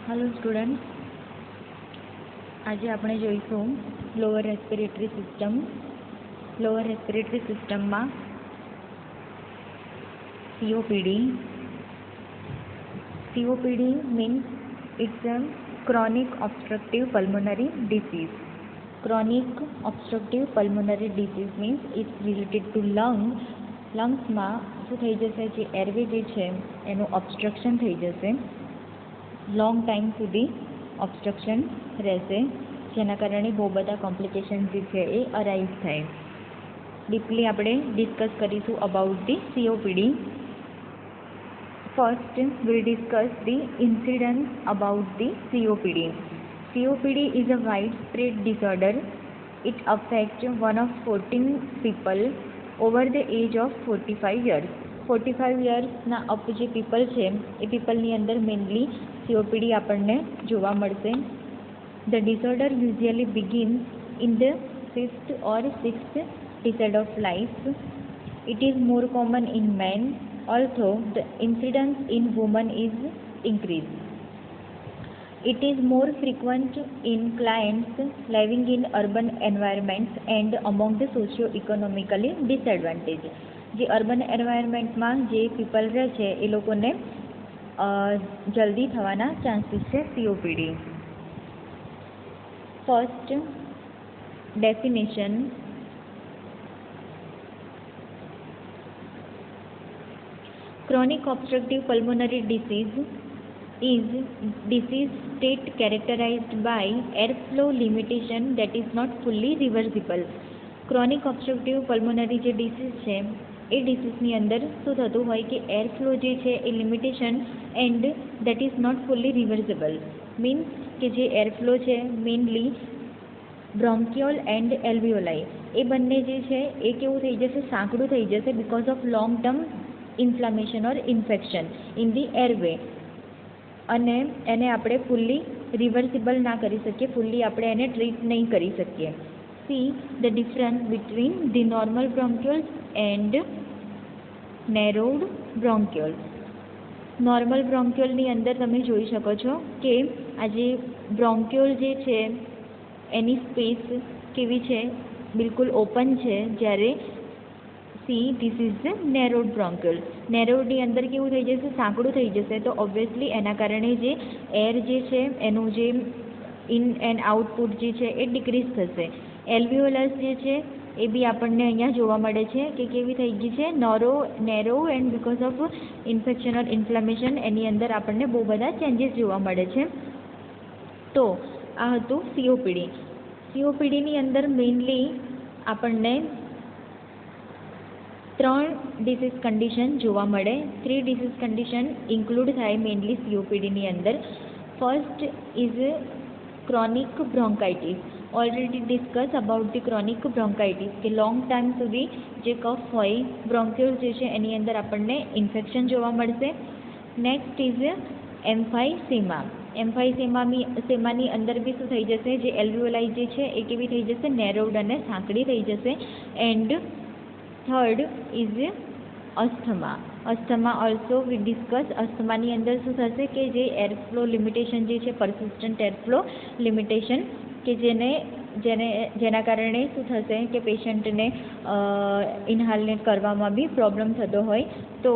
Hello student, आज આપણે જોઈશું lower respiratory system. Lower respiratory સિસ્ટમમાં COPD. COPD means it's a chronic obstructive pulmonary disease. Chronic obstructive pulmonary disease means it's related to lungs. લંગ્સમાં શું થઈ જશે, જે એરવે જે છે એનું ઓબ્સ્ટ્રક્શન થઈ જશે, લોંગ ટાઈમ સુધી ઓબ્સ્ટ્રક્શન રહેશે, જેના કારણે બહુ બધા કોમ્પ્લિકેશન જે છે એ અરાઇઝ થાય. ડીપલી આપણે ડિસ્કસ કરીશું about the COPD. First we'll discuss the incidence about the COPD. COPD is a widespread disorder. It affects 1 of 14 people over the age of 45 years. 45 yearsના up જે પીપલ છે એ પીપલની અંદર mainly COPD આપણને જોવા મળશે. The disorder usually begins in the 5th or 6th decade of life. It is more common in men, although the incidence in women is increased. It is more frequent in clients living in urban environments and among the socio-economically disadvantaged. જે urban એન્વાયરમેન્ટમાં જે people રહે છે એ લોકોને જલ્દી થવાના chances છે COPD. First definition. Chronic obstructive pulmonary disease is disease state characterized by airflow limitation that is not fully reversible. Chronic obstructive pulmonary જે disease છે એ ડિસીઝની અંદર શું થતું હોય કે એરફ્લો જે છે એ limitation and that is not fully reversible. Means કે જે એરફ્લો છે મેઇનલી બ્રોન્કિયોલ એન્ડ એલ્વિયોલાઈ એ બંને જે છે એ કેવું થઈ જશે, સાંકડું થઈ જશે because of long term inflammation or infection in the airway. અને એને આપણે ફુલ્લી રિવર્સિબલ ના કરી શકીએ, ફુલ્લી આપણે એને ટ્રીટ નહીં કરી શકીએ. See the difference between the normal bronchioles and narrowed bronchioles. Normal બ્રોન્ક્યોલની અંદર તમે જોઈ શકો છો કે આ જે બ્રોન્ક્યોલ જે છે એની સ્પેસ કેવી છે, બિલકુલ ઓપન છે, જ્યારે ધીસ ઇઝ ધ નેરોડ બ્રોન્ક્યોલ. નેરોડની અંદર કેવું થઈ જશે, સાંકડું થઈ જશે. તો ઓબ્વિયસલી એના કારણે જે એર જે છે એનું જે ઇન એન્ડ આઉટપુટ જે છે એ ડિક્રીઝ થશે. એલ્વિયોલસ જે છે એ બી આપણને અહીંયા જોવા મળે છે કે કેવી થઈ ગઈ છે, narrow and because of infection or inflammation એની અંદર આપણને બહુ બધા ચેન્જીસ જોવા મળે છે. તો આ હતું COPD. COPDની અંદર મેઇનલી આપણને 3 ડિસીઝ કન્ડિશન જોવા મળે. 3 ડિસીઝ કન્ડિશન ઇન્ક્લુડ થાય મેઇનલી COPDની અંદર. First is chronic bronchitis. Already discuss about the chronic bronchitis કે લોંગ ટાઈમ સુધી જે કફ હોય, બ્રોન્ક્યુલ જે છે એની અંદર આપણને ઇન્ફેક્શન જોવા મળશે. Next is એમ્ફાઇસેમા. એમ્ફાઇસેમાની અંદર બી શું થઈ જશે, જે એલ્વિયોલાઈ જે છે એ કેવી થઈ જશે, નેરોડ અને સાંકડી થઈ જશે. And third is asthma. Asthma also we discuss. અસ્થમાની અંદર શું થશે કે જે એરફ્લો લિમિટેશન જે છે, પરસિસ્ટન્ટ એરફ્લો લિમિટેશન કે જેના કારણે શું થશે કે પેશન્ટને ઇન્હાલને કરવામાં બી પ્રોબ્લેમ થતો હોય. તો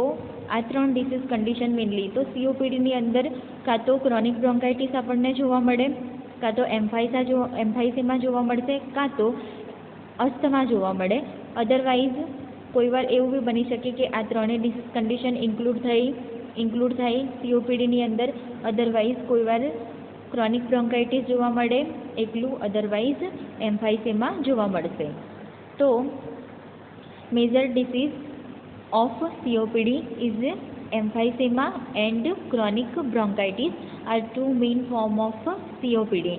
આ 3 ડિસીઝ કન્ડિશન મેઇનલી. તો COPDની અંદર કાં તો ક્રોનિક બ્રોન્કાઇટિસ આપણને જોવા મળે, કાં તો એમ્ફાઇસેમા જોવા મળશે, કાં તો અસ્થમા જોવા મળે. અધરવાઇઝ કોઈવાર એવું બી બની શકે કે આ 3 ડિસીઝ કન્ડિશન ઇન્ક્લુડ થાય COPDની અંદર. અધરવાઇઝ કોઈવાર ક્રોનિક બ્રોન્કાઇટિસ જોવા મળે એકલું, અધરવાઇઝ એમ્ફાઇસેમા જોવા મળશે. તો major disease of COPD is emphysema and chronic bronchitis are 2 main form of COPD.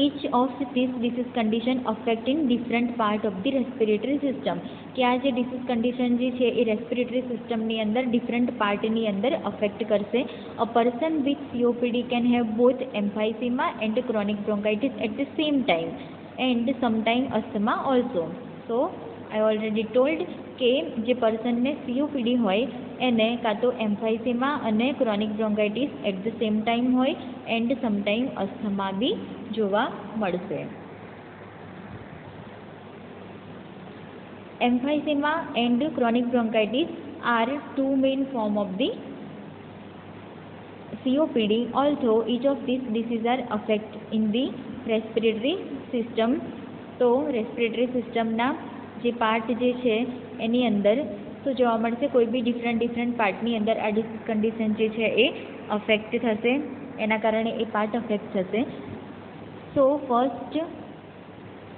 Each of these disease condition affecting different part of the respiratory system. કે આ જે ડિસીઝ કન્ડિશન જે છે એ રેસ્પિરેટરી સિસ્ટમની અંદર ડિફરન્ટ પાર્ટની અંદર અફેક્ટ કરશે. A person with COPD can have both emphysema and chronic bronchitis at the same time and sometime asthma also. So I already told કે જે પર્સનને COPD હોય એને કાં તો એમ્ફાઇસેમા અને chronic bronchitis at the same time હોય and sometime asthma બી જોવા મળશે. Emphysema and chronic bronchitis are two main forms of the COPD, although each of these diseases are affect in the respiratory system. તો respiratory સિસ્ટમના જે part જે છે એની અંદર શું જોવા મળશે, કોઈ બી ડિફરન્ટ પાર્ટની અંદર આ ડિસીઝ કન્ડિશન જે છે એ અફેક્ટ થશે, એના કારણે એ પાર્ટ અફેક્ટ થશે. So first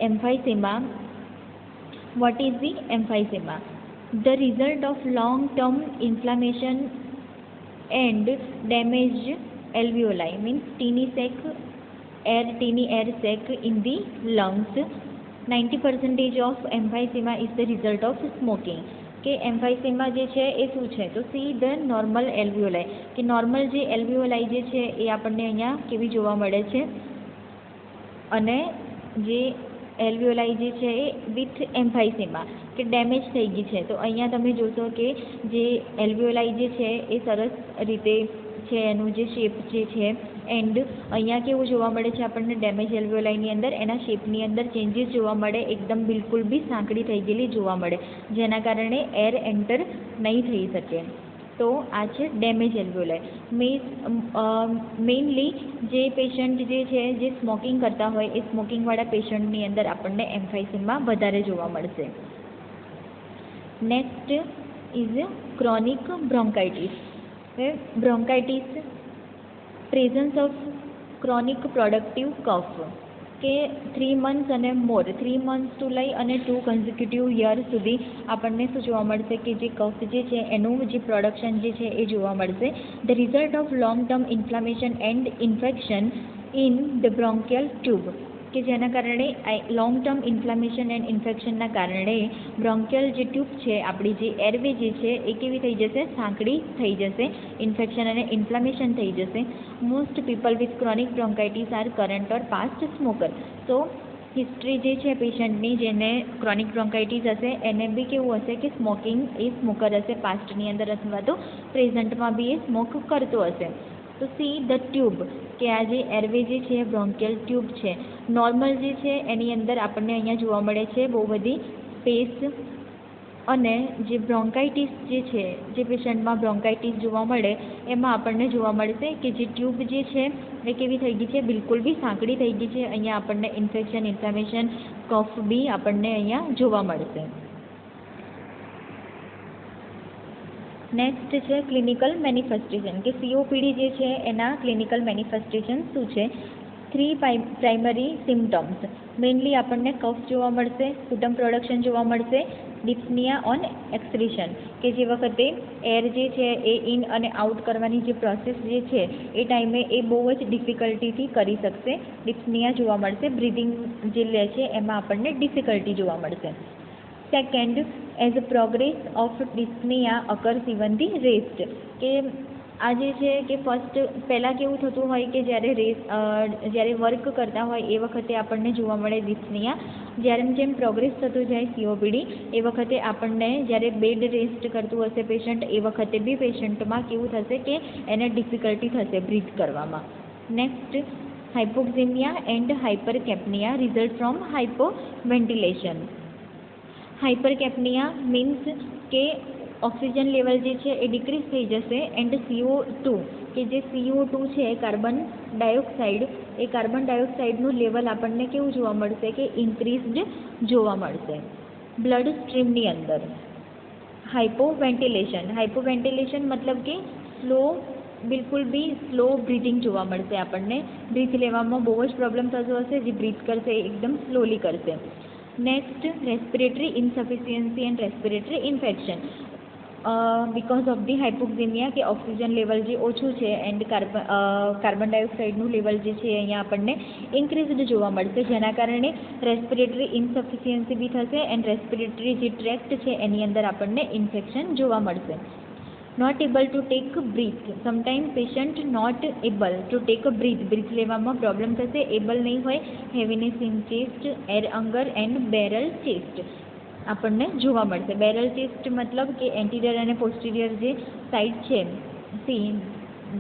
emphysema. What is the emphysema? The result of long-term inflammation and damaged alveoli, means teeny air sac in the lungs. 90% of emphysema is the result of smoking. કે એમ્ફાઇસેમા જે છે એ શું છે, તો see the normal એલ્વિયોલાઈ, કે normal જે એલ્વિયોલાઈ જે છે એ આપણને અહીંયા કેવી જોવા મળે છે, અને જે એલ્વિયોલાઈ જે છે એ વિથ એમ્ફાઇસેમા કે ડેમેજ થઈ ગઈ છે. તો અહીંયા તમે જોશો કે જે એલ્વિયોલાઈ જે છે એ સરસ રીતે છે, એનું જે શેપ જે છે, એન્ડ અહીંયા કેવું જોવા મળે છે આપણને ડેમેજ એલ્વિયોલાઈની અંદર એના શેપની અંદર ચેન્જીસ જોવા મળે, એકદમ બિલકુલ બી સાંકડી થઈ ગયેલી જોવા મળે, જેના કારણે એર એન્ટર નહીં થઈ શકે. તો આ છે ડેમેજ એલ્વિયોલાઈ. મેઇનલી જે પેશન્ટ જે છે જે સ્મોકિંગ કરતા હોય એ સ્મોકિંગવાળા પેશન્ટની અંદર આપણને એમ્ફાઇસેમા વધારે જોવા મળશે. Next is chronic bronchitis. Bronchitis presence of chronic productive cough, કે 3 months અને મોર, 3 months to લઈ અને 2 consecutive year સુધી આપણને શું જોવા મળશે કે જે કફ જે છે એનું જે પ્રોડક્શન જે છે એ જોવા મળશે. The result of long term inflammation and infection in the bronchial tube, કે જેના કારણે લોંગ ટર્મ ઇન્ફ્લામેશન એન્ડ ઇન્ફેક્શનના કારણે બ્રોન્કિયલ જે ટ્યુબ છે આપણી, જે એરવે જે છે એ કેવી થઈ જશે, સાંકડી થઈ જશે, ઇન્ફેક્શન અને ઇન્ફ્લામેશન થઈ જશે. Most people with chronic bronchitis are current or past smoker. તો હિસ્ટ્રી જે છે પેશન્ટની જેને ક્રોનિક બ્રોન્કાઇટિસ હશે એને બી કેવું હશે કે સ્મોકિંગ એ સ્મોકર હશે પાસ્ટની અંદર, અથવા તો પ્રેઝન્ટમાં બી એ સ્મોક કરતો હશે. તો સી ધ ટ્યુબ, કે આ જે એરવે જે છે બ્રોન્કિયલ ટ્યુબ છે નોર્મલ જે છે એની અંદર આપણને અહીંયા જોવા મળે છે બહુ બધી સ્પેસ, અને જે બ્રોન્કાઇટિસ જે છે, જે પેશન્ટમાં બ્રોન્કાઇટિસ જોવા મળે એમાં આપણને જોવા મળશે કે જે ટ્યુબ જે છે એ કેવી થઈ ગઈ છે, બિલકુલ બી સાંકડી થઈ ગઈ છે. અહીંયા આપણને ઇન્ફેક્શન, ઇન્ફ્લામેશન, કફ બી આપણને અહીંયા જોવા મળશે. નેક્સ્ટ છે ક્લિનિકલ મેનિફેસ્ટેશન, કે COPD જે છે એના ક્લિનિકલ મેનિફેસ્ટેશન શું છે. 3 પ્રાઇમરી સિમ્ટમ્સ. મેઇનલી આપણને કફ જોવા મળશે, સ્પુટમ પ્રોડક્શન જોવા મળશે, ડિસ્નિયા ઓન એક્સક્રીશન, કે જે વખતે એર જે છે એ ઇન અને આઉટ કરવાની જે પ્રોસેસ જે છે એ ટાઈમે એ બહુ જ ડિફિકલ્ટીથી કરી શકશે, ડિસ્નિયા જોવા મળશે, બ્રિધિંગ જે લે છે એમાં આપણને ડિફિકલ્ટી જોવા મળશે. Second, as a progress of dyspnea occurs even the rest, કે આ જે છે કે ફર્સ્ટ પહેલાં કેવું થતું હોય કે જ્યારે વર્ક કરતા હોય એ વખતે આપણને જોવા મળે ડિસ્નિયા, જેમ પ્રોગ્રેસ થતું જાય COPD એ વખતે આપણને જ્યારે બેડ રેસ્ટ કરતું હશે પેશન્ટ એ વખતે બી પેશન્ટમાં કેવું થશે કે એને ડિફિકલ્ટી થશે બ્રીથ કરવામાં. Next, hypoxemia and hypercapnia result from hypoventilation. Hypercapnia means કે ઓક્સિજન લેવલ જે છે એ ડિક્રીઝ થઈ જશે, એન્ડ CO2, કે જે CO2 છે કાર્બન ડાયોક્સાઇડનું લેવલ આપણને કેવું જોવા મળશે કે ઇન્ક્રીઝડ જોવા મળશે બ્લડ સ્ટ્રીમની અંદર. હાઇપોવેન્ટિલેશન મતલબ કે બિલકુલ બી સ્લો બ્રીથિંગ જોવા મળશે આપણને, બ્રીથ લેવામાં બહુ જ પ્રોબ્લેમ થતો હશે, જે બ્રીથ કરશે એ એકદમ સ્લોલી કરશે. Next, respiratory insufficiency and respiratory infection. Because of the hypoxemia, કે ઓક્સિજન લેવલ જે ઓછું છે એન્ડ કાર્બન ડાયોક્સાઇડનું લેવલ જે છે અહીંયા આપણને ઇન્ક્રીઝડ જોવા મળશે, જેના કારણે રેસ્પિરેટરી ઇન્સફિશિયન્સી બી થશે એન્ડ રેસ્પિરેટરી જે ટ્રેક્ટ છે એની અંદર આપણને ઇન્ફેક્શન જોવા મળશે. Not able to take breath. Sometime patient not able to take breath લેવામાં પ્રોબ્લેમ થશે, એબલ નહીં હોય. Heaviness in chest, air hunger and barrel chest આપણને જોવા મળશે. બેરલ ચેસ્ટ મતલબ કે એન્ટિરિયર અને પોસ્ટિરિયર જે સાઇડ છે C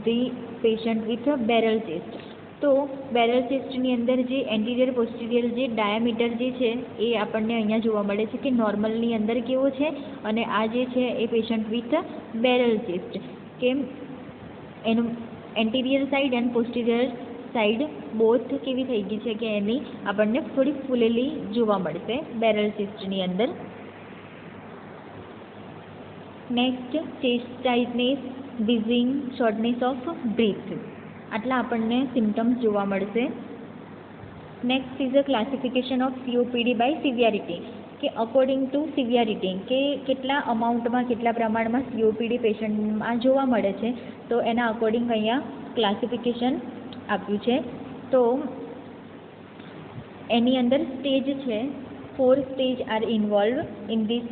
the patient with barrel chest. તો બેરલ ચેસ્ટની અંદર જે એન્ટિરિયર પોસ્ટિરિયર જે ડાયામીટર જે છે એ આપણને અહીંયા જોવા મળે છે કે નોર્મલની અંદર કેવો છે, અને આ જે છે એ પેશન્ટ વિથ બેરલ ચેસ્ટ કે એનું anterior side and પોસ્ટિરિયર side both કેવી થઈ ગઈ છે કે એની આપણને થોડી ફૂલેલી જોવા મળશે બેરલ ચેસ્ટની અંદર. Next chest tightness, wheezing, shortness of breath, આટલા આપણને સિમ્ટમ્સ જોવા મળશે. Next is a classification of COPD by severity, કે અકોર્ડિંગ ટુ સિવિયરિટી કે કેટલા અમાઉન્ટમાં કેટલા પ્રમાણમાં COPD પેશન્ટમાં જોવા મળે છે, તો એના અકોર્ડિંગ અહીંયા ક્લાસિફિકેશન આપ્યું છે. તો એની અંદર સ્ટેજ છે, 4 stage are involve in this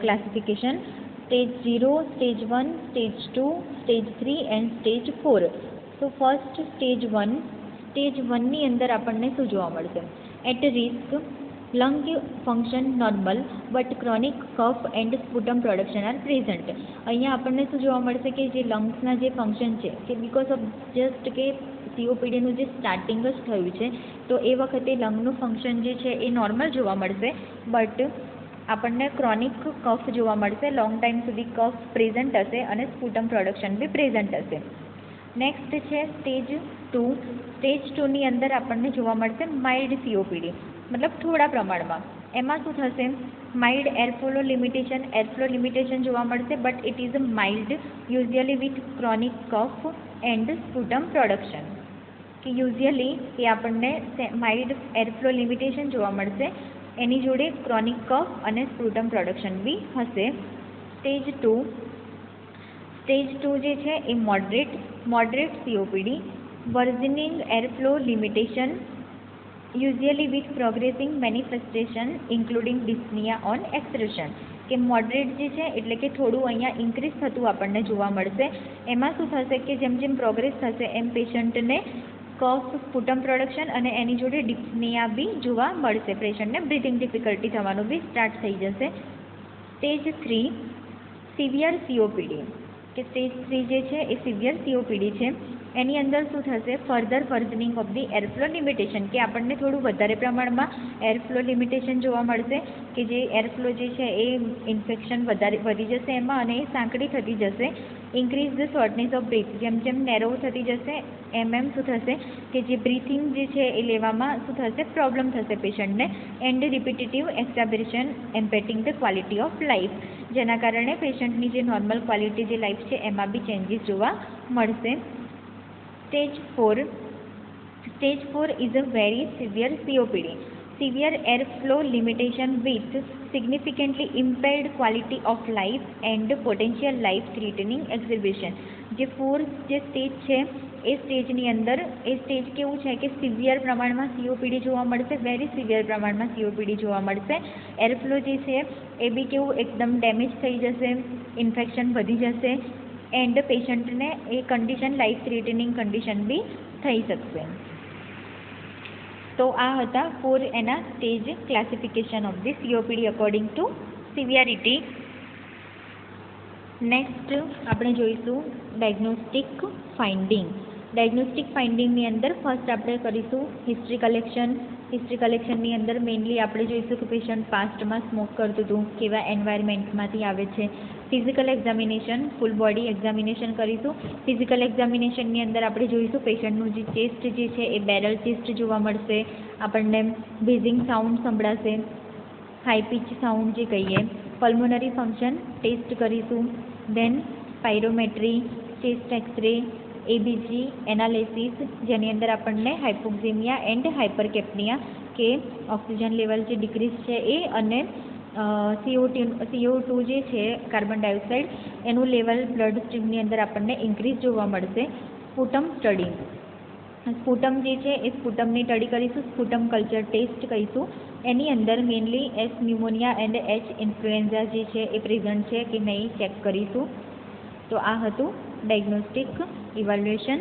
classification. Stage 0, stage 1, stage 2, stage 3 and stage 4. તો ફર્સ્ટ સ્ટેજ 1, સ્ટેજ 1ની અંદર આપણને શું જોવા મળશે? At risk, lung function normal but chronic cough and sputum production are present. અહીંયા આપણને શું જોવા મળશે કે જે લંગ્સના જે ફંક્શન છે કે બિકોઝ ઓફ જસ્ટ કે COPDનું જે સ્ટાર્ટિંગ જ થયું છે તો એ વખતે લંગનું ફંક્શન જે છે એ નોર્મલ જોવા મળશે, બટ આપણને ક્રોનિક કફ જોવા મળશે, લોંગ ટાઈમ સુધી કફ પ્રેઝન્ટ હશે અને સ્પુટમ પ્રોડક્શન બી પ્રેઝન્ટ હશે. નેક્સ્ટ છે સ્ટેજ 2. સ્ટેજ 2ની અંદર આપણને જોવા મળશે માઇલ્ડ COPD, મતલબ થોડા પ્રમાણમાં. એમાં શું થશે? માઇલ્ડ એરફ્લો લિમિટેશન જોવા મળશે, but it is a mild, usually with chronic cough and sputum production. કે યુઝ્યુઅલી એ આપણને માઇલ્ડ એરફ્લો લિમિટેશન જોવા મળશે, એની જોડે ક્રોનિક કફ અને સ્પુટમ પ્રોડક્શન બી હશે. સ્ટેજ 2 જે છે એ moderate COPD, worsening airflow limitation, usually with progressing manifestation including dyspnea on expression. કે મોડરેટ જે છે એટલે કે થોડું અહીંયા ઇન્ક્રીઝ થતું આપણને જોવા મળશે. એમાં શું થશે કે જેમ જેમ પ્રોગ્રેસ થશે એમ પેશન્ટને કફ, સ્પુટમ પ્રોડક્શન અને એની જોડે ડિસ્નિયા બી જોવા મળશે. પેશન્ટને બ્રીથિંગ ડિફિકલ્ટી થવાનું બી સ્ટાર્ટ થઈ જશે. સ્ટેજ 3 સિવિયર COPD, કે સ્ટેજ 3 જે છે એ સિવિયર COPD છે. એની અંદર શું થશે? Further વર્ઝનિંગ of the airflow limitation, કે આપણને થોડું વધારે પ્રમાણમાં એરફ્લો લિમિટેશન જોવા મળશે, કે જે એરફ્લો જે છે એ ઇન્ફેક્શન વધી જશે એમાં અને એ સાંકડી થતી જશે. ઇન્ક્રીઝ ધ શોર્ટનેસ ઓફ બ્રીથ, જેમ જેમ નેરો થતી જશે એમ શું થશે કે જે બ્રીથિંગ જે છે એ લેવામાં શું થશે? પ્રોબ્લેમ થશે પેશન્ટને. And repetitive exacerbation impacting the quality of life, જેના કારણે પેશન્ટની જે નોર્મલ ક્વોલિટી જે લાઈફ છે એમાં બી ચેન્જીસ જોવા મળશે. Stage 4 is a very severe COPD, severe airflow limitation with significantly impaired quality of life and potential life threatening exhibition. જે 4 જે સ્ટેજ છે એ સ્ટેજની અંદર એ સ્ટેજ કેવું છે કે સિવિયર પ્રમાણમાં COPD જોવા મળશે, વેરી સિવિયર પ્રમાણમાં COPD જોવા મળશે. એરફ્લો જે છે એ બી કેવું એકદમ ડેમેજ થઈ જશે, ઇન્ફેક્શન વધી જશે એન્ડ પેશન્ટને એ કન્ડિશન લાઈફ થ્રેટનિંગ કન્ડિશન બી થઈ શકશે. તો આ હતા 4 એના stage classification of the COPD according to severity. Next આપણે જોઈશું ડાયગ્નોસ્ટિક ફાઇન્ડિંગ. ડાયગ્નોસ્ટિક ફાઇન્ડિંગની અંદર ફર્સ્ટ આપણે કરીશું હિસ્ટ્રી કલેક્શન. હિસ્ટ્રી કલેક્શનની અંદર મેઇનલી આપણે જોઈશું કે પેશન્ટ પાસ્ટમાં સ્મોક કરતું હતું, કેવા એન્વાયરમેન્ટમાંથી આવે છે. Physical examination, full body examination કરીશું. ફિઝિકલ એક્ઝામિનેશનની અંદર આપણે જોઈશું પેશન્ટનું જે ચેસ્ટ જે છે એ બેરલ ચેસ્ટ જોવા મળશે, આપણને બ્રીઝિંગ સાઉન્ડ સંભળાશે, હાઈ પિચ સાઉન્ડ જે કહીએ. પલ્મોનરી ફંક્શન ટેસ્ટ કરીશું. દેન સ્પાયરોમેટ્રી, ચેસ્ટ એક્સરે, ABG એનાલિસિસ, જેની અંદર આપણને હાઇપોક્સિમિયા એન્ડ હાઇપરકેપ્નિયા કે ઓક્સિજન લેવલ જે ડિક્રીઝ છે એ અને CO2 જે છે કાર્બન ડાયોક્સાઇડ એનું લેવલ બ્લડ સ્ટ્રીમની અંદર આપણને ઇન્ક્રીઝ જોવા મળશે. સ્પુટમ સ્ટડી, સ્પુટમ જે છે એ સ્પુટમની સ્ટડી કરીશું. સ્પુટમ કલ્ચર ટેસ્ટ કરીશું. એની અંદર mainly S pneumonia and H influenza જે છે એ પ્રેઝન્ટ છે કે નહીં ચેક કરીશું. તો આ હતું diagnostic evaluation.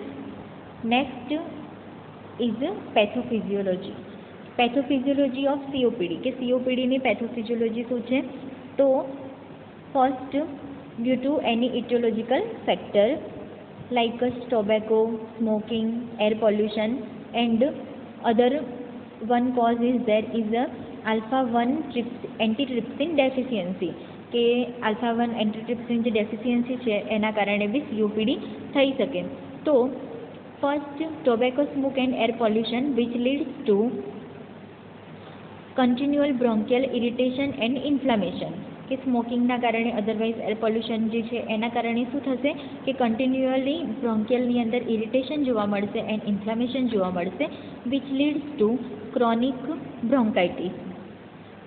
Next is pathophysiology. Pathophysiology of COPD, કે COPDની પેથોફિઝિયોલોજી શું છે? તો first due to any etiological factor like tobacco, smoking, air pollution, and other one cause is there is a alpha 1 antitrypsin deficiency કે alpha 1 antitrypsin જે deficiency છે એના કારણે બી COPD થઈ શકે. તો first, tobacco smoke and air pollution which leads to continual bronchial irritation and inflammation કે સ્મોકિંગના કારણે અધરવાઇઝ એર પોલ્યુશન જે છે એના કારણે શું થશે કે કન્ટિન્યુઅલી બ્રોન્કિયલની અંદર ઇરિટેશન જોવા મળશે એન્ડ ઇન્ફ્લામેશન જોવા મળશે which leads to chronic bronchitis.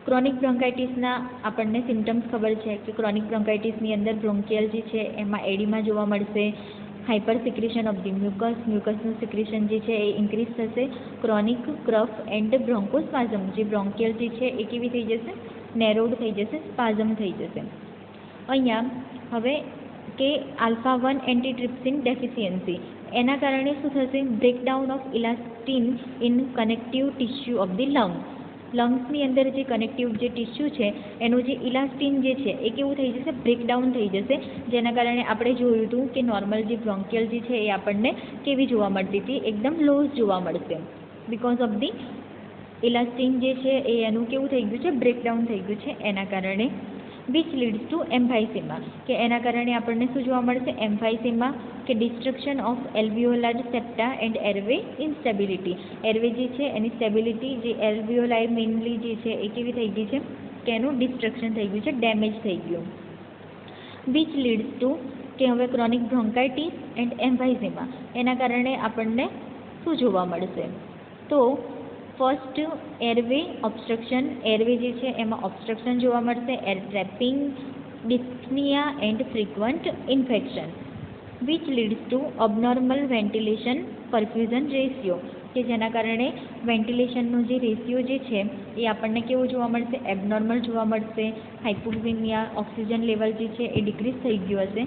Chronic બ્રોન્કાઇટિસના આપણને સિમ્ટમ્સ ખબર છે કે ક્રોનિક બ્રોન્કાઇટિસની અંદર બ્રોન્કિયલ જે છે એમાં એડીમાં જોવા મળશે, હાઇપર સિક્રેશન ઓફ ધી મ્યુકસનું સિક્રેશન જે છે એ ઇન્ક્રીઝ થશે, ક્રોનિક કફ એન્ડ બ્રોન્કોસ્પાઝમ જે બ્રોન્કિયલ જે છે એ કેવી થઈ જશે, નેરોડ થઈ જશે, સ્પાઝમ થઈ જશે. અહીંયા હવે કે આલ્ફા 1 એન્ટીટ્રિપ્સિન ડેફિશિયન્સી એના કારણે શું થશે, breakdown of elastin in connective tissue of the લંગ્સની અંદર જે કનેક્ટિવ જે ટિશ્યુ છે એનું જે ઇલાસ્ટિન જે છે એ કેવું થઈ જશે, બ્રેકડાઉન થઈ જશે, જેના કારણે આપણે જોયું હતું કે નોર્મલ જે બ્રોન્કિયલ જે છે એ આપણને કેવી જોવા મળતી હતી, એકદમ લોઝ જોવા મળશે બિકોઝ ઓફ ધી ઇલાસ્ટિન જે છે એ એનું કેવું થઈ ગયું છે, બ્રેકડાઉન થઈ ગયું છે એના કારણે. વિચ લીડ્સ ટુ એમ્ફાઇસેમા કે એના કારણે આપણને શું જોવા મળશે, એમ્ફાઇસેમા કે ડિસ્ટ્રક્શન ઓફ એલ્વિયોલાર સેપ્ટા એન્ડ એરવે ઇન્સ્ટેબિલિટી. એરવે જે છે એની સ્ટેબિલિટી જે એલ્વિયોલાર મેઇનલી જે છે એ કેવી થઈ ગઈ છે કે એનું ડિસ્ટ્રક્શન થઈ ગયું છે, ડેમેજ થઈ ગયું. વિચ લીડ્સ ટુ કે હવે ક્રોનિક બ્રોન્કાઇટિસ એન્ડ એમ્ફાઇસેમા એના કારણે આપણને શું જોવા મળશે, તો ફર્સ્ટ એરવે ઓબ્સ્ટ્રક્શન, એરવે જે છે એમાં ઓબ્સ્ટ્રક્શન જોવા મળશે, air trapping, dyspnea and frequent infection. Which leads to abnormal ventilation perfusion ratio કે જેના કારણે વેન્ટિલેશનનો જે રેશિયો જે છે એ આપણને કેવો જોવા મળશે, એબનોર્મલ જોવા મળશે, હાઇપોક્સિમિયા, ઓક્સિજન લેવલ જે છે એ ડિક્રીઝ થઈ ગયું હશે,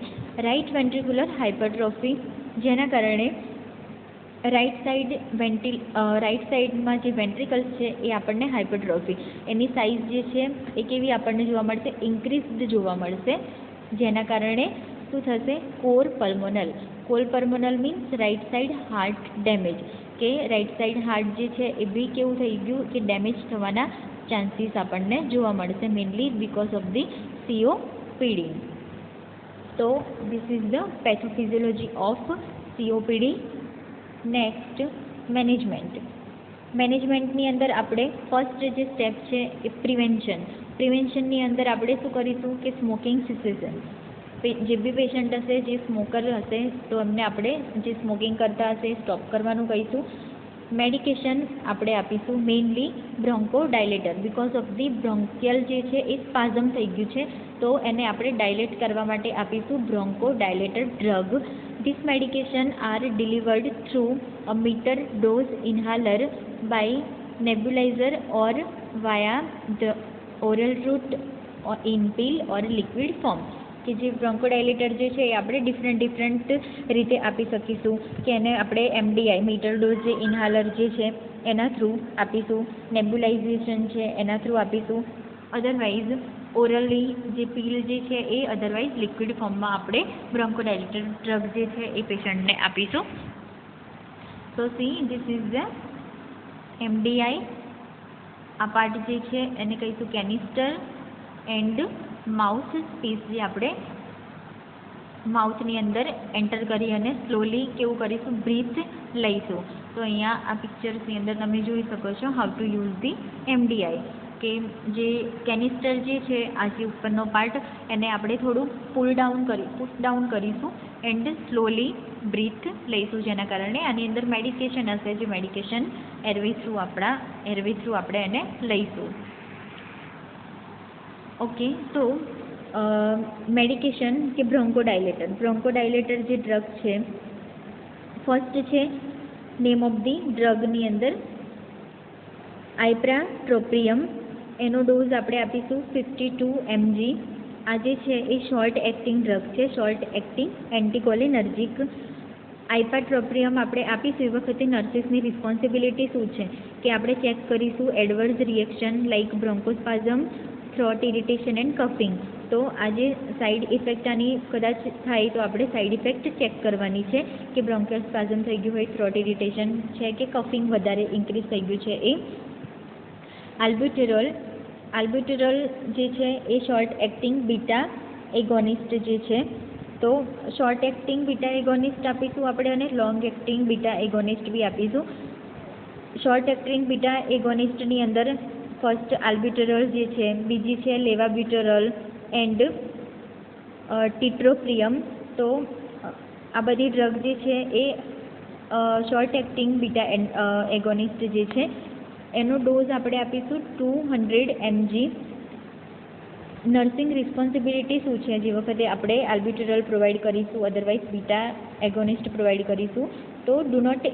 રાઇટ વેન્ટ્રિક્યુલર હાઇપરટ્રોફી જેના કારણે રાઇટ સાઈડમાં જે વેન્ટ્રિકલ્સ છે એ આપણને હાઇપરટ્રોફી એની સાઇઝ જે છે એ કેવી આપણને જોવા મળશે, ઇન્ક્રીઝડ જોવા મળશે, જેના કારણે શું થશે, cor pulmonale means right side heart damage કે રાઇટ સાઈડ હાર્ટ જે છે એ બી કેવું થઈ ગયું કે ડેમેજ થવાના ચાન્સીસ આપણને જોવા મળશે, mainly because of the COPD. તો this is the pathophysiology of COPD. Next મેનેજમેન્ટની અંદર આપણે ફર્સ્ટ જે સ્ટેપ છે એ પ્રિવેન્શનની અંદર આપણે શું કરીશું કે સ્મોકિંગ સિસેશન. જે બી પેશન્ટ હશે જે સ્મોકર હશે તો એમને આપણે જે સ્મોકિંગ કરતા હશે સ્ટોપ કરવાનું કહીશું. મેડિકેશન આપણે આપીશું, mainly bronchodilator because of the બ્રોન્કિયલ જે છે એ સ્પાઝમ થઈ ગયું છે તો એને આપણે ડાયલેટ કરવા માટે આપીશું bronchodilator drug. This medication are delivered through a meter dose inhaler by nebulizer or via the oral route or in pill or liquid form. કે જે બ્રોન્કોડાયલેટર જે છે એ આપણે ડિફરન્ટ રીતે આપી શકીશું કે એને આપણે MDI મીટર ડોઝ જે ઇન્હાલર જે છે એના થ્રુ આપીશું, નેબ્યુલાઇઝેશન છે એના થ્રુ આપીશું, અધરવાઇઝ ઓરલી જે પીલ જે છે એ અધરવાઇઝ લિક્વિડ ફોર્મમાં આપણે બ્રોન્કોડાયલેટર ડ્રગ જે છે એ પેશન્ટને આપીશું. તો see this is the MDI. આ પાર્ટ જે છે એને કહીશું કેનિસ્ટર એન્ડ માઉથ પીસ જે આપણે માઉથની અંદર એન્ટર કરી અને સ્લોલી કેવું કરીશું, બ્રીથ લઈશું. તો અહીંયા આ પિક્ચર્સની અંદર તમે જોઈ શકો છો how to use the MDI કે જે કેનિસ્ટર જે છે આ જે ઉપરનો પાર્ટ એને આપણે થોડું પુશ ડાઉન કરીશું એન્ડ સ્લોલી બ્રીથ લઈશું, જેના કારણે આની અંદર મેડિકેશન હશે જે મેડિકેશન એરવે થ્રુ આપણે એને લઈશું. ઓકે, તો મેડિકેશન કે બ્રોન્કોડાયલેટર જે ડ્રગ છે ફર્સ્ટ છે નેમ ઓફ ધી ડ્રગની અંદર આઇપ્રાટ્રોપિયમ, એનો ડોઝ આપણે આપીશું 52 mg. આ જે છે એ શોર્ટ એક્ટિંગ ડ્રગ છે, શોર્ટ એક્ટિંગ એન્ટીકોલિનર્જિક. આઇપ્રાટ્રોપિયમ આપણે આપીશું એ વખતે નર્સિસની રિસ્પોન્સિબિલિટી શું છે કે આપણે ચેક કરીશું adverse reaction like bronchospasm, throat irritation and coughing. તો આ જે સાઇડ ઇફેક્ટ આની કદાચ થાય તો આપણે સાઇડ ઇફેક્ટ ચેક કરવાની છે કે બ્રોન્કિયલ સ્પાઝમ થઈ ગયું હોય, થ્રોટ ઇરિટેશન છે કે કફિંગ વધારે ઇન્ક્રીઝ થઈ ગયું છે એ. આલ્બ્યુટેરોલ જે છે એ શોર્ટ એક્ટિંગ બીટા એગોનિસ્ટ જે છે, તો શોર્ટ એક્ટિંગ બીટા એગોનિસ્ટ આપીશું આપણે અને લોંગ એક્ટિંગ બીટા એગોનિસ્ટ બી આપીશું. શોર્ટ એક્ટિંગ બીટા એગોનિસ્ટની અંદર ફર્સ્ટ આલ્બ્યુટેરોલ જે છે, બીજી છે લેવાબ્યુટેરોલ એન્ડ ટીટ્રોપ્રિયમ. તો આ બધી ડ્રગ જે છે એ શોર્ટ એક્ટિંગ બીટા એગોનિસ્ટ જે છે એનો ડોઝ આપણે આપીશું 200 mg. નર્સિંગ રિસ્પોન્સિબિલિટી શું છે? જે વખતે આપણે આલ્બ્યુટેરોલ પ્રોવાઈડ કરીશું, અધરવાઇઝ બીટા એગોનિસ્ટ પ્રોવાઈડ કરીશું, તો do not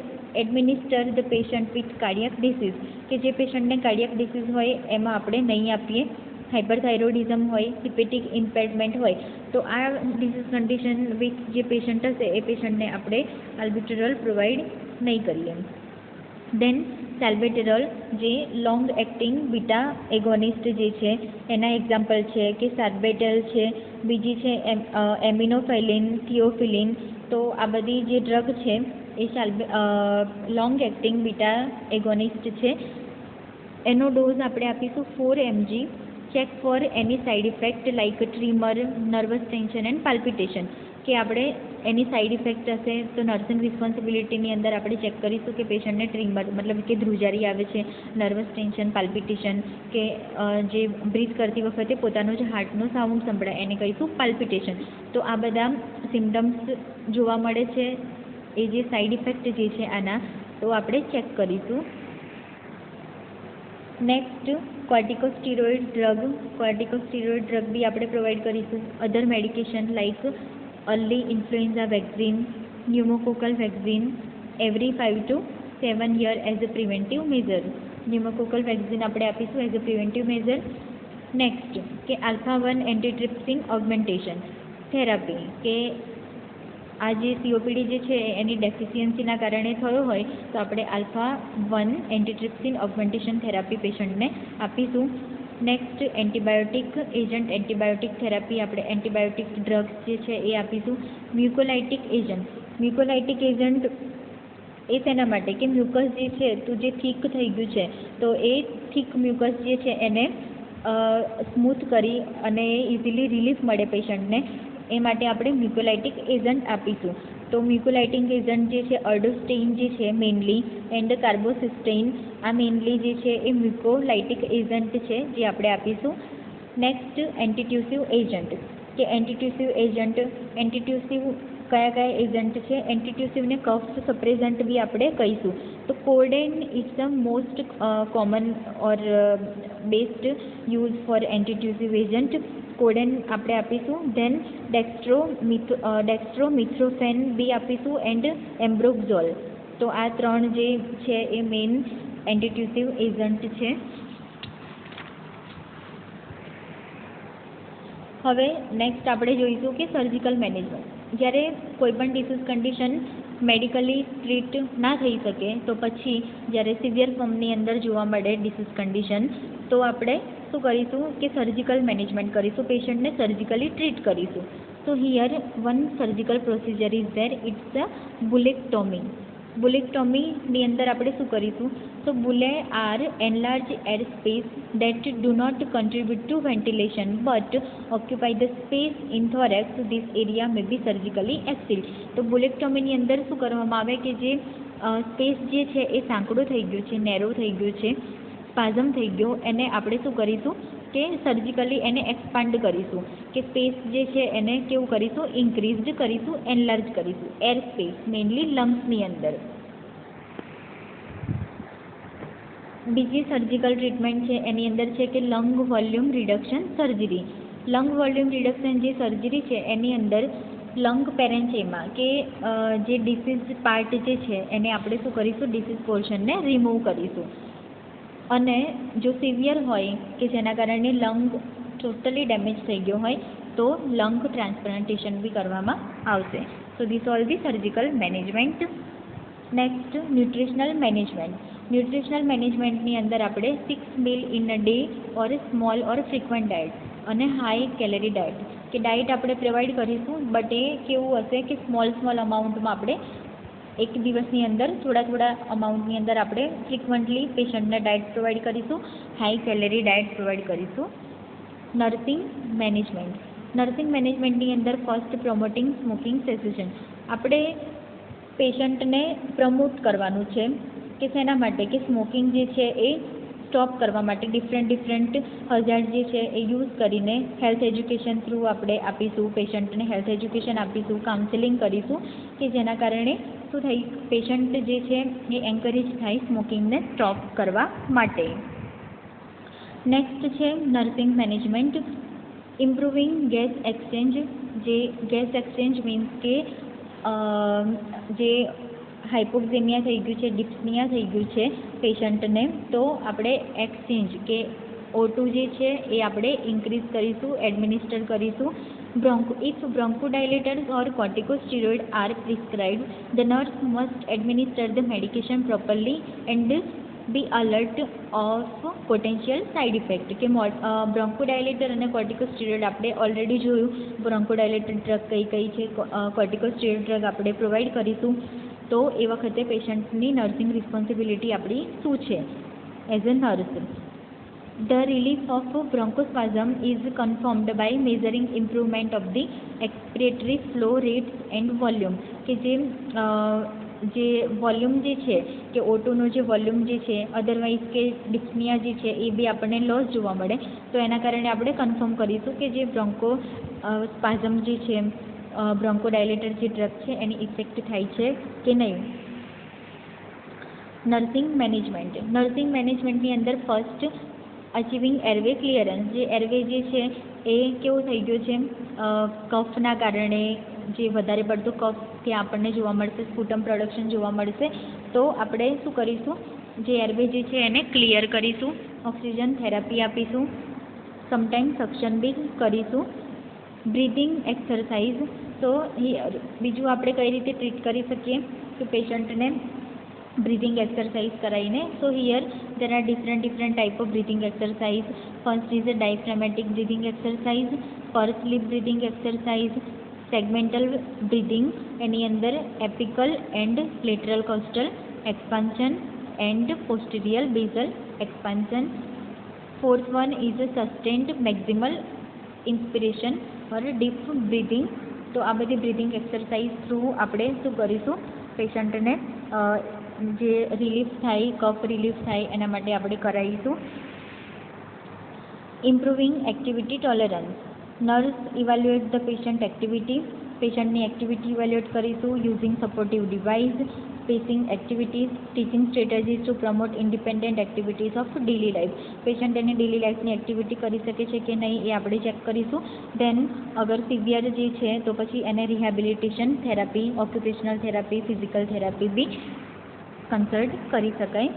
administer the patient with cardiac disease, કે જે પેશન્ટને કાર્ડિયાક ડિસીઝ હોય એમાં આપણે નહીં આપીએ. હાઇપરથાઇરોઇડિઝમ હોય, હિપેટિક ઇમ્પેરમેન્ટ હોય, તો આ ડિસીઝ કન્ડિશન વિથ જે પેશન્ટ હશે એ પેશન્ટને આપણે આલ્બ્યુટેરોલ પ્રોવાઈડ નહીં કરીએ. દેન સાલ્બેટેરોલ, જે લોંગ એક્ટિંગ બીટા એગોનિસ્ટ જે છે એના એક્ઝામ્પલ છે કે સાર્બેટેલ છે, બીજી છે એમિનોફાઇલિન, થિયોફિલિન. તો આ બધી જે ડ્રગ છે એ લોંગ એક્ટિંગ બીટા એગોનિસ્ટ છે. એનો ડોઝ આપણે આપીશું 4 mg. ચેક ફોર એની side effect like tremor, nervous tension and palpitation, કે આપણે એની સાઇડ ઇફેક્ટ હશે તો નર્સિંગ રિસ્પોન્સિબિલિટીની અંદર આપણે ચેક કરીશું કે પેશન્ટને ટ્રીમર મતલબ કે ધ્રુજારી આવે છે, નર્વસ ટેન્શન, પાલ્પિટેશન, કે જે બ્રીથ કરતી વખતે પોતાનો જે હાર્ટનો સાઉન્ડ સંભળાય એને કહીશું પાલ્પિટેશન. તો આ બધા સિમ્ટમ્સ જોવા મળે છે, એ જે સાઇડ ઇફેક્ટ જે છે આના, તો આપણે ચેક કરીશું. નેક્સ્ટ કોર્ટિકોસ્ટીરોઇડ ડ્રગ બી આપણે પ્રોવાઈડ કરીશું. Other medication like early influenza vaccine, pneumococcal vaccine every 5 to 7 year as a preventive measure. Pneumococcal vaccine આપણે આપીશું as a preventive measure. Next કે આલ્ફા-1 એન્ટીટ્રિપ્સિન ઓગમેન્ટેશન થેરાપી, કે આ જે COPD જે છે એની ડેફિશિયન્સીના કારણે થયો હોય તો આપણે આલ્ફા-1 એન્ટીટ્રિપ્સિન ઓગમેન્ટેશન થેરાપી પેશન્ટને આપીશું. નેક્સ્ટ એન્ટીબાયોટિક થેરાપી, આપણે એન્ટીબાયોટિક ડ્રગ્સ જે છે એ આપીશું. મ્યુકોલાઇટિક એજન્ટ એ તેના માટે કે મ્યુકસ જે છે તો જે થીક થઈ ગયું છે તો એ થીક મ્યુકસ જે છે એને સ્મૂથ કરી અને ઇઝીલી રિલીફ મળે પેશન્ટને, એ માટે આપણે મ્યુકોલાઇટિક એજન્ટ આપીશું. તો મ્યુકોલાઇટિક એજન્ટ જે છે અર્ડોસ્ટેઇન જે છે મેઇનલી એન્ડ કાર્બોસિસ્ટેઇન, આ મેઇનલી જે છે એ મ્યુકોલાઇટિક એજન્ટ છે જે આપણે આપીશું. નેક્સ્ટ એન્ટીટ્યુસિવ એજન્ટ, કે એન્ટીટ્યુસિવ કયા એજન્ટ છે? એન્ટીટ્યુસિવને કફ સપ્રેઝન્ટ બી આપણે કહીશું. તો codeine is the most common or best use for antitussive agent. Codeine આપણે આપીશું. ધેન ડેક્સ્ટ્રોમિથ્રોફેન બી આપીશું એન્ડ એમ્બ્રોક્ઝોલ. તો આ 3 જે છે એ મેઇન એન્ટીટ્યુસિવ એજન્ટ છે. હવે નેક્સ્ટ આપણે જોઈશું કે સર્જિકલ મેનેજમેન્ટ. જ્યારે કોઈપણ ડિસીઝ કન્ડિશન મેડિકલી ટ્રીટ ના થઈ શકે તો પછી જ્યારે સિવિયર ફોર્મની અંદર જોવા મળે ડિસીઝ કન્ડિશન, તો આપણે શું કરીશું કે સર્જિકલ મેનેજમેન્ટ કરીશું, પેશન્ટને સર્જિકલી ટ્રીટ કરીશું. તો here one surgical procedure is there, it's the bullectomy. બુલેક્ટોમીની અંદર આપણે શું કરીશું? તો bullae are enlarge air space that do not contribute to ventilation but occupy the space in thorax. This area may be surgically excised. તો બુલેક્ટોમીની અંદર શું કરવામાં આવે કે જે સ્પેસ જે છે એ સાંકડો થઈ ગયું છે, નેરો થઈ ગયું છે, સ્પાઝમ થઈ ગયો, એને આપણે શું કરીશું કે સર્જિકલી એને એક્સપાન્ડ કરીશું, કે સ્પેસ જે છે એને કેવું કરીશું? ઇન્ક્રીઝડ કરીશું, એનલાર્જ કરીશું. એર સ્પેસ મેઇનલી લંગ્સની અંદર. બીજી સર્જિકલ ટ્રીટમેન્ટ છે એની અંદર છે કે lung volume reduction surgery. Lung volume reduction જે સર્જરી છે એની અંદર લંગ પેરેન્ચેમા, કે જે ડિસીઝ પાર્ટ જે છે એને આપણે શું કરીશું? ડિસીઝ પોર્શનને રિમૂવ કરીશું. અને જો સિવિયર હોય કે જેના કારણે લંગ ટોટલી ડેમેજ થઈ ગયો હોય તો લંગ ટ્રાન્સપ્લાન્ટેશન બી કરવામાં આવશે. So this all the surgical management. Next nutritional management. Nutritional મેનેજમેન્ટની અંદર આપણે 6 meal in a day or small or frequent diet. અને હાઈ કેલરી ડાયટ, કે ડાયટ આપણે પ્રોવાઈડ કરીશું બટ એ કેવું હશે કે સ્મોલ અમાઉન્ટમાં આપણે એક દિવસની અંદર થોડા અમાઉન્ટની અંદર આપણે ફ્રિકવન્ટલી પેશન્ટને ડાયટ પ્રોવાઈડ કરીશું, હાઈ કેલરી ડાયટ પ્રોવાઈડ કરીશું. નર્સિંગ મેનેજમેન્ટની અંદર ફર્સ્ટ પ્રોમોટિંગ સ્મોકિંગ સેસેશન, આપણે પેશન્ટને પ્રમોટ કરવાનું છે કે શેના માટે, કે સ્મોકિંગ જે છે એ સ્ટોપ કરવા માટે ડિફરન્ટ હઝાર્ડ જે છે એ યુઝ કરીને હેલ્થ એજ્યુકેશન થ્રુ આપણે આપીશું, પેશન્ટને હેલ્થ એજ્યુકેશન આપીશું, કાઉન્સેલિંગ કરીશું કે જેના કારણે શું થાય, પેશન્ટ જે છે એ એન્કરેજ થાય સ્મોકિંગને સ્ટોપ કરવા માટે. નેક્સ્ટ છે nursing management, improving gas exchange. જે ગેસ એક્સચેન્જ મીન્સ કે જે હાઇપોક્સેમિયા થઈ ગયું છે, ડિસ્પનિયા થઈ ગયું છે પેશન્ટને, તો આપણે એક્સચેન્જ કે O2 જે છે એ આપણે ઇન્ક્રીઝ કરીશું, એડમિનિસ્ટર કરીશું. If bronchodilators or corticosteroid are prescribed, the nurse must administer the medication properly and be alert of potential side effect. કે બ્રોન્કોડાયલેટર અને કોર્ટિકોસ્ટેરોઇડ આપણે ઓલરેડી જોયું, બ્રોન્કોડાયલેટર ડ્રગ કઈ છે, કોર્ટિકોસ્ટેરોઇડ ડ્રગ આપણે પ્રોવાઈડ કરીશું. તો એ વખતે પેશન્ટની નર્સિંગ રિસ્પોન્સિબિલિટી આપણી શું છે as a nurse. The relief of bronchospasm is confirmed by measuring improvement of the expiratory flow rates and volume. કે જે વોલ્યુમ જે છે કે O2નું જે વોલ્યુમ જે છે, અધરવાઇઝ કે ડિસ્પનિયા જે છે એ બી આપણને લોસ જોવા મળે, તો એના કારણે આપણે કન્ફર્મ કરીશું કે જે સ્પાઝમ જે છે, બ્રોન્કોડાયલેટર જે ડ્રગ છે એની ઇફેક્ટ થાય છે કે નહીં. નર્સિંગ મેનેજમેન્ટની અંદર ફર્સ્ટ અચીવિંગ એરવે ક્લિયરન્સ. જે એરવે જે છે એ કેવું થઈ ગયું છે, કફના કારણે જે વધારે પડતું કફ ત્યાં આપણને જોવા મળશે, સ્પુટમ પ્રોડક્શન જોવા મળશે, તો આપણે શું કરીશું, જે એરવે જે છે એને ક્લિયર કરીશું, ઓક્સિજન થેરાપી આપીશું, સમટાઈમ સક્શન બી કરીશું. બ્રીધિંગ એક્સરસાઇઝ, તો બીજું આપણે કઈ રીતે ટ્રીટ કરી શકીએ કે પેશન્ટને breathing exercise કરાવીને. So here there are different type of breathing exercise. First is a diaphragmatic breathing exercise, pursed lip breathing exercise, segmental breathing, એની અંદર apical and lateral costal expansion and posterior basal expansion. Fourth one is a sustained maximal inspiration or deep breathing. તો આ બધી breathing exercise through આપણે શું કરીશું, પેશન્ટને જે relief થાય, કફ રિલીફ થાય એના માટે આપણે કરાવીશું. Improving activity tolerance, nurse evaluate the patient activity, પેશન્ટની એક્ટિવિટી ઇવેલ્યુએટ કરીશું using supportive device, spacing activities, teaching strategies to promote independent activities of daily life. Patient એની ડેલી લાઈફની એક્ટિવિટી કરી શકે છે કે નહીં એ આપણે ચેક કરીશું. દેન અગર સિવિયર જે છે તો પછી એને rehabilitation therapy, occupational therapy, physical therapy બી કન્સલ્ટ કરી શકાય.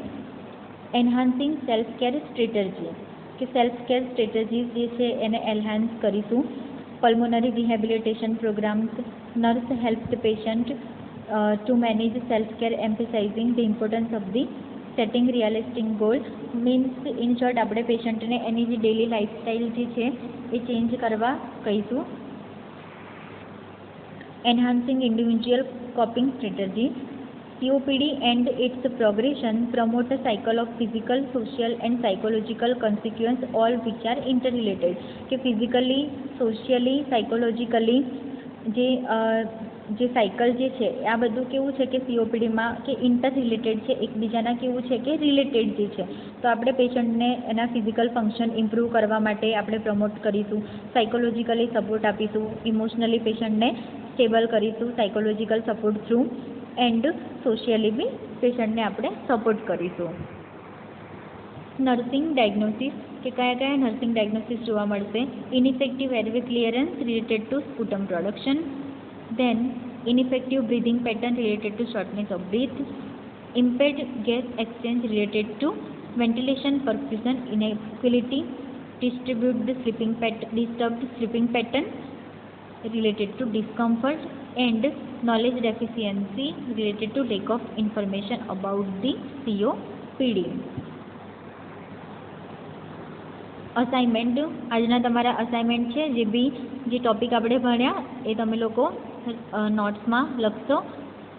એન્હાન્સિંગ સેલ્ફ કેર સ્ટ્રેટર્જી, કે સેલ્ફ કેર સ્ટ્રેટર્જીસ જે છે એને એન્હાન્સ કરીશું. Pulmonary rehabilitation programs, nurse help the patient to manage self care, emphasizing the importance of the setting realistic goal. Means in short આપણે પેશન્ટને એની જે ડેલી લાઈફસ્ટાઈલ જે છે એ ચેન્જ કરવા કહીશું. Enhancing individual coping strategy, COPD and its progression promote a cycle of physical, social and psychological consequence, all which are interrelated. કે physically, socially, psychologically જે cycle જે છે આ બધું કેવું છે કે COPDમાં કે ઇન્ટર રિલેટેડ છે, એકબીજાના કેવું છે કે રિલેટેડ જે છે. તો આપણે પેશન્ટને એના ફિઝિકલ ફંક્શન ઇમ્પ્રૂવ કરવા માટે આપણે પ્રમોટ કરીશું, સાયકોલોજીકલી સપોર્ટ આપીશું, ઇમોશનલી પેશન્ટને સ્ટેબલ કરીશું psychological support through, and socially બી પેશન્ટને આપણે સપોર્ટ કરીશું. નર્સિંગ ડાયગ્નોસિસ, કે કયા નર્સિંગ ડાયગ્નોસિસ જોવા મળશે. Ineffective airway clearance related to sputum production, then ineffective breathing pattern related to shortness of breath, impaired gas exchange related to ventilation perfusion inequality, disturbed sleeping pattern related to discomfort, and knowledge deficiency related to lack of information about the COPD. Assignment, આજના તમારા assignment છે, જે topic આપણે ભણ્યા એ તમે લોકો નોટ્સમાં લખશો.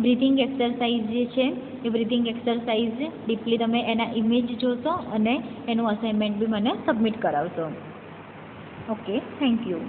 Breathing exercise જે છે એ બ્રીથિંગ એક્સરસાઇઝ ડીપલી તમે એના ઇમેજ જોશો અને એનું અસાઇનમેન્ટ બી મને સબમિટ કરાવશો. Okay, thank you.